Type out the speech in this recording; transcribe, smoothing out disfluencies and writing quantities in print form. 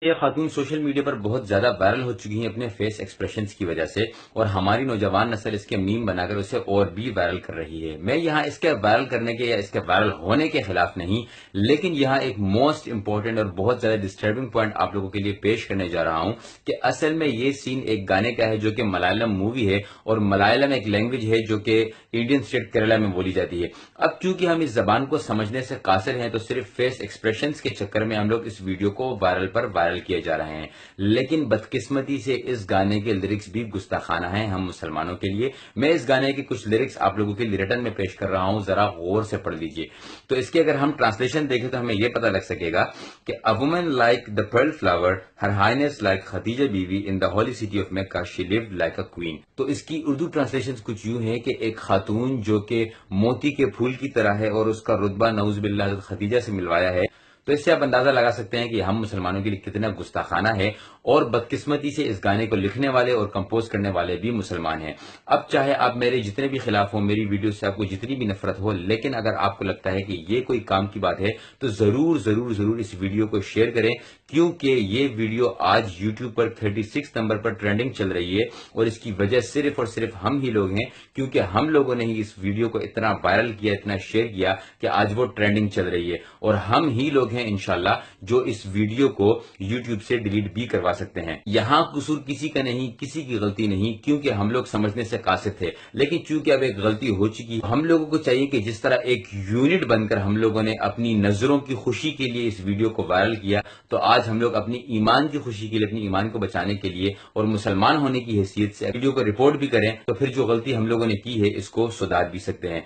یہ خاتون social media پر بہت زیادہ وائرل ہو چکی ہیں اپنے فیس ایکسپریشنز کی وجہ سے، اور ہماری نوجوان نسل اس کے میم بنا کر اسے اور بھی وائرل کر رہی ہے۔ میں یہاں اس کے وائرل کرنے کے یا اس کے وائرل ہونے کے خلاف نہیں، لیکن یہاں ایک موسٹ امپورٹنٹ اور بہت زیادہ ڈسٹربنگ پوائنٹ آپ لوگوں کے لیے پیش کرنے جا رہا ہوں کہ اصل میں یہ سین ایک گانے کا ہے جو کہ ملیالم مووی ہے، اور ملیالم ایک لینگویج ہے جو کہ انڈین اسٹیٹ کیرلا میں بولی جاتی ہے۔ اب چونکہ ہم اس زبان کو سمجھنے سے قاصر ہیں تو صرف فیس ایکسپریشنز کے چکر میں ہم لوگ اس ویڈیو کو وائرل کیے جا رہے ہیں، لیکن بدقسمتی سے اس گانے کے لیرکس بھی گستاخانہ ہیں ہم مسلمانوں کے لیے۔ میں اس گانے کے کچھ لیرکس آپ لوگوں کے لیے ریٹن میں پیش کر رہا ہوں، ذرا غور سے پڑھ لیجئے۔ تو اس کے اگر ہم ٹرانسلیشن دیکھیں تو ہمیں یہ پتہ لگ سکے گا کہ "A woman like the pearl flower, her highness like Khadija بیوی in the holy city of Mecca, she lived like a queen"۔ تو اس کی اردو ٹرانسلیشن کچھ یوں ہے کہ ایک خاتون جو کہ موتی کے پھول کی طرح ہے اور اس کا رتبہ نعوذ باللہ حضرت خدیجہ سے ملوایا ہے۔ تو اس سے آپ اندازہ لگا سکتے ہیں کہ ہم مسلمانوں کے لیے کتنا گستاخانہ ہے، اور بدقسمتی سے اس گانے کو لکھنے والے اور کمپوز کرنے والے بھی مسلمان ہیں۔ اب چاہے آپ میرے جتنے بھی خلاف ہوں، میری ویڈیو سے آپ کو جتنی بھی نفرت ہو، لیکن اگر آپ کو لگتا ہے کہ یہ کوئی کام کی بات ہے تو ضرور ضرور ضرور اس ویڈیو کو شیئر کریں، کیونکہ یہ ویڈیو آج یوٹیوب پر 36 نمبر پر ٹرینڈنگ چل رہی ہے، اور اس کی وجہ صرف اور صرف ہم ہی لوگ ہیں، کیونکہ ہم لوگوں نے ہی اس ویڈیو کو اتنا وائرل کیا، اتنا شیئر کیا کہ آج وہ ٹرینڈنگ چل رہی ہے، اور ہم ہی لوگ ہیں انشاءاللہ جو اس ویڈیو کو یوٹیوب سے ڈیلیٹ بھی کروا سکتے ہیں۔ یہاں قصور کسی کا نہیں، کسی کی غلطی نہیں، کیونکہ ہم لوگ سمجھنے سے قاصر تھے، لیکن چونکہ اب ایک غلطی ہو چکی، ہم لوگوں کو چاہیے کہ جس طرح ایک یونٹ بن کر ہم لوگوں نے اپنی نظروں کی خوشی کے لیے اس ویڈیو کو وائرل کیا، تو آج ہم لوگ اپنی ایمان کی خوشی کے لیے، اپنی ایمان کو بچانے کے لیے اور مسلمان ہونے کی حیثیت سے ویڈیو کو رپورٹ بھی کریں، تو پھر جو غلطی ہم لوگوں نے کی ہے اس کو سدھار بھی سکتے ہیں۔